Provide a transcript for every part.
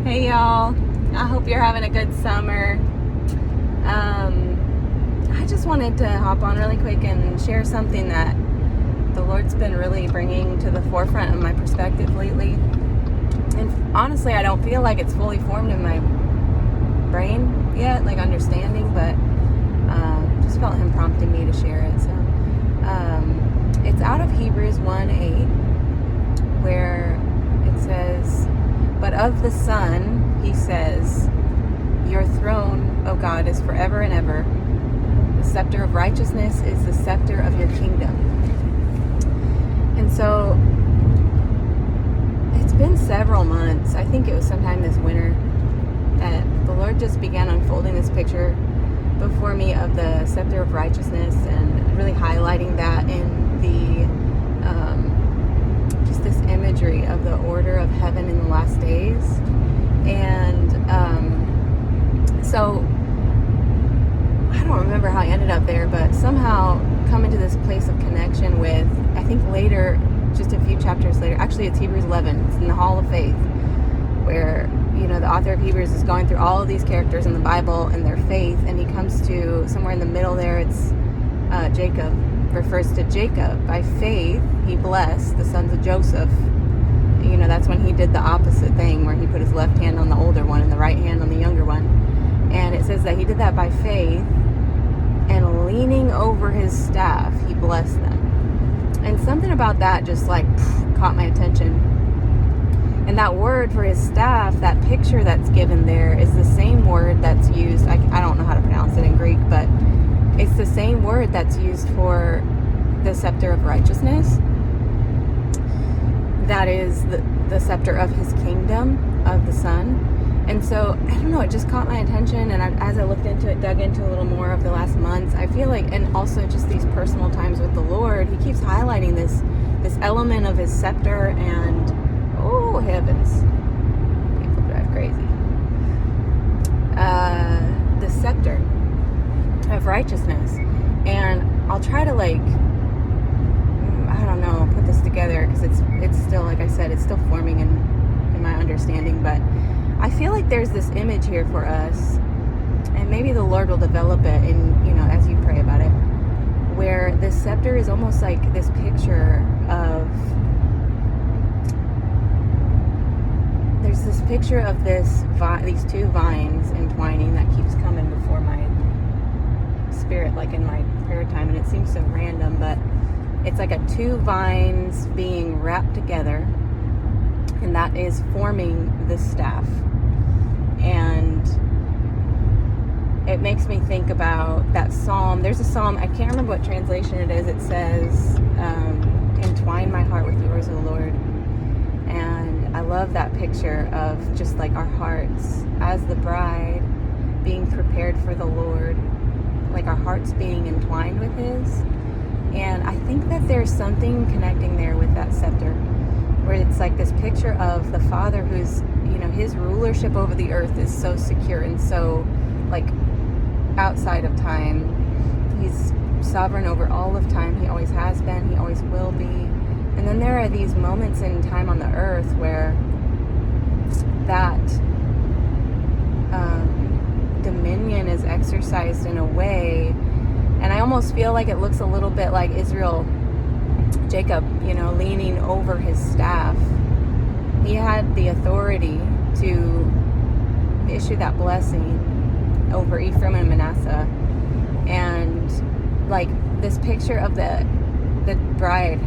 Hey y'all, I hope you're having a good summer. I just wanted to hop on really quick and share something that the Lord's been really bringing to the forefront of my perspective lately. And honestly, I don't feel like it's fully formed in my brain yet, like understanding, but just felt Him prompting me to share it. So it's out of Hebrews 1:8, where it says, "But of the Son, He says, your throne, O God, is forever and ever. The scepter of righteousness is the scepter of your kingdom." And so it's been several months. I think it was sometime this winter that the Lord just began unfolding this picture before me of the scepter of righteousness and really highlighting that in the just this imagery of the order of heaven in the last days. And so I don't remember how I ended up there, but somehow coming to this place of connection with, I think later, just a few chapters later, actually it's Hebrews 11, it's in the Hall of Faith, where, you know, the author of Hebrews is going through all of these characters in the Bible and their faith, and he comes to somewhere in the middle there, it's Jacob, refers to Jacob. By faith, he blessed the sons of Joseph. You know, that's when he did the opposite thing, where he put his left hand on the older one and the right hand on the younger one. And it says that he did that by faith, and leaning over his staff, he blessed them. And something about that just like caught my attention. And that word for his staff, that picture that's given there, is the same word that's used, I don't know how to pronounce it in Greek, but it's the same word that's used for the scepter of righteousness. That is the scepter of his kingdom, of the Son. And so, I don't know, it just caught my attention, and as I looked into it, dug into a little more of the last months, I feel like, and also just these personal times with the Lord, he keeps highlighting this element of his scepter, and oh heavens, people drive crazy. The scepter of righteousness. And I'll try to put this together, because it's still, like I said, it's still forming in my understanding, but I feel like there's this image here for us, and maybe the Lord will develop it in, you know, as you pray about it, where this scepter is almost like this picture of, there's this picture of these two vines entwining that keeps coming before my spirit, like in my prayer time, and it seems so random, but it's like two vines being wrapped together, and that is forming the staff. And it makes me think about that psalm. There's a psalm, I can't remember what translation it is. It says, entwine my heart with yours, O Lord. And I love that picture of just like our hearts as the bride being prepared for the Lord, like our hearts being entwined with his. And I think that there's something connecting there with that scepter, where it's like this picture of the Father who's, you know, his rulership over the earth is so secure and so like outside of time. He's sovereign over all of time. He always has been, he always will be. And then there are these moments in time on the earth where that dominion is exercised in a way, and I almost feel like it looks a little bit like Israel, Jacob, you know, leaning over his staff. He had the authority to issue that blessing over Ephraim and Manasseh. And like this picture of the bride,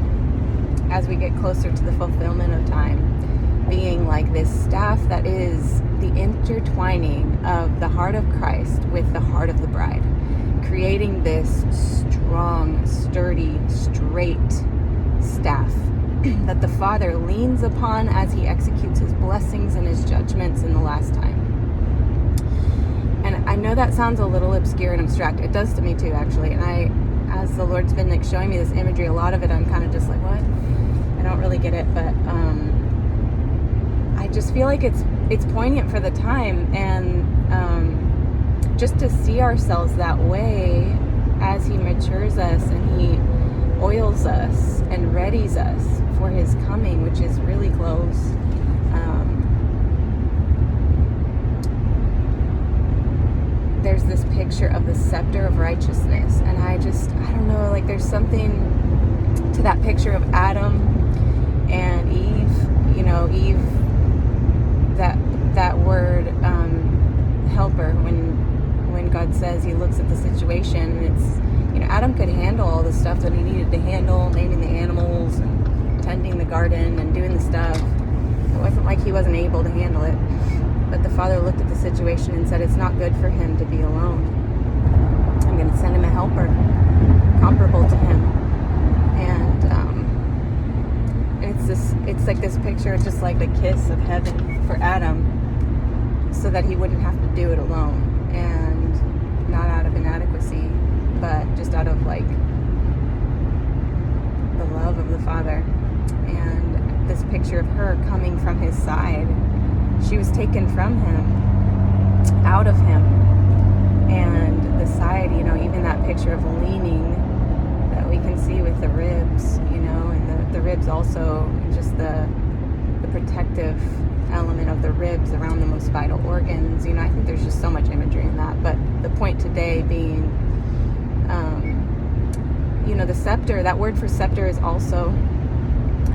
as we get closer to the fulfillment of time, being like this staff that is the intertwining of the heart of Christ with the heart of the bride, creating this strong, sturdy, straight staff that the Father leans upon as he executes his blessings and his judgments in the last time. And I know that sounds a little obscure and abstract. It does to me too, actually. And as the Lord's been like showing me this imagery, a lot of it I'm kind of just like, what? I don't really get it, but I just feel like it's poignant for the time, and just to see ourselves that way as he matures us and he oils us and readies us for his coming, which is really close. Scepter of Righteousness. And I don't know, like there's something to that picture of Adam and Eve, Eve, that word, helper, when God says he looks at the situation, and it's, Adam could handle all the stuff that he needed to handle, naming the animals and tending the garden and doing the stuff. It wasn't like he wasn't able to handle it. But the Father looked at the situation and said, it's not good for him to be alone. I'm going to send him a helper comparable to him. And it's like this picture, just like a kiss of heaven for Adam, so that he wouldn't have to do it alone, and not out of inadequacy, but just out of like the love of the Father. And this picture of her coming from his side, she was taken from him, out of him, and the side, even that picture of leaning that we can see with the ribs, and the ribs also, just the protective element of the ribs around the most vital organs. I think there's just so much imagery in that. But the point today being, the scepter, that word for scepter is also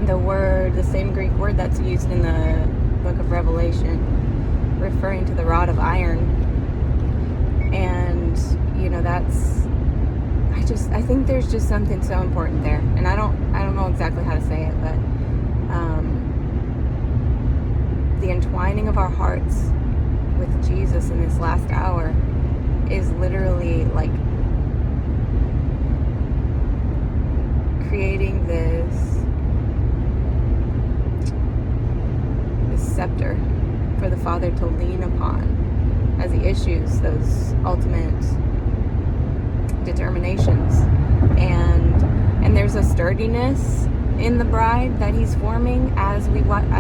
the same Greek word that's used in the book of Revelation, referring to the rod of iron. And, I think there's just something so important there. And I don't know exactly how to say it, but the entwining of our hearts with Jesus in this last hour is literally like creating this scepter for the Father to lean upon as he issues those ultimate determinations. And there's a sturdiness in the bride that he's forming as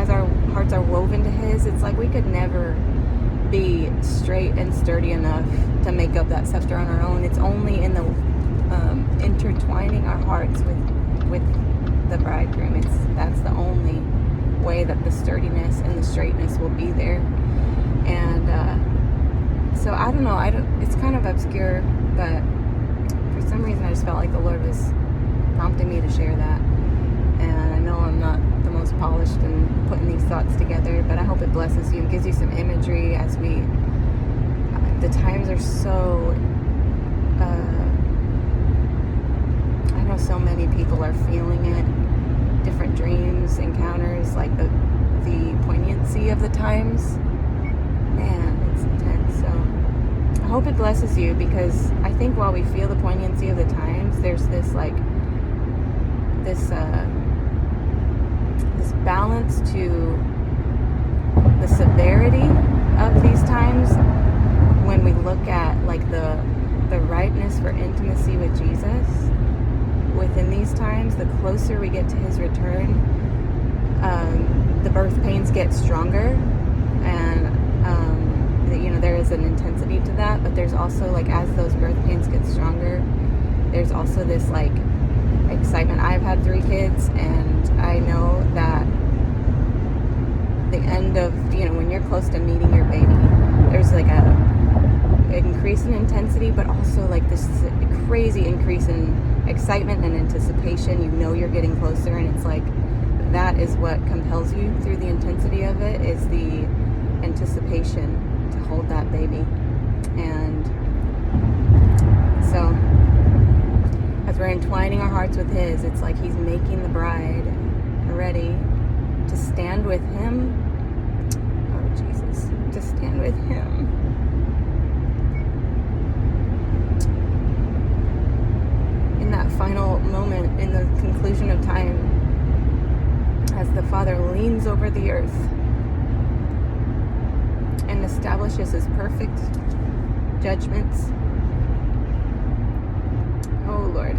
our hearts are woven to his. It's like we could never be straight and sturdy enough to make up that scepter on our own. It's only in the intertwining our hearts with the bridegroom. That's the only way that the sturdiness and the straightness will be there. And so I don't know. It's kind of obscure, but for some reason I just felt like the Lord was prompting me to share that. And I know I'm not the most polished in putting these thoughts together, but I hope it blesses you and gives you some imagery as the times are so, I know so many people are feeling it, different dreams, encounters, like the poignancy of the times. Man, it's intense. So I hope it blesses you, because I think while we feel the poignancy of the times, there's this balance to the severity of these times when we look at like the ripeness for intimacy with Jesus within these times. The closer we get to his return, the birth pains get stronger, and there is an intensity to that, but there's also, like, as those birth pains get stronger, there's also this like excitement. I've had 3 kids, and I know that the end of, when you're close to meeting your baby, there's like a increase in intensity, but also like this crazy increase in excitement and anticipation. You're getting closer, and it's like that is what compels you through the intensity of it, is the anticipation to hold that baby. And so as we're entwining our hearts with his, it's like he's making the bride ready to stand with him. Oh, Jesus. To stand with him. In that final moment, in the conclusion of time, as the Father leans over the earth and establishes his perfect judgments. Oh, Lord.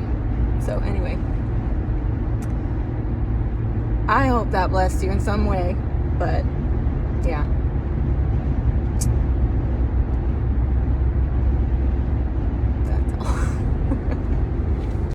So anyway, I hope that blessed you in some way, but yeah.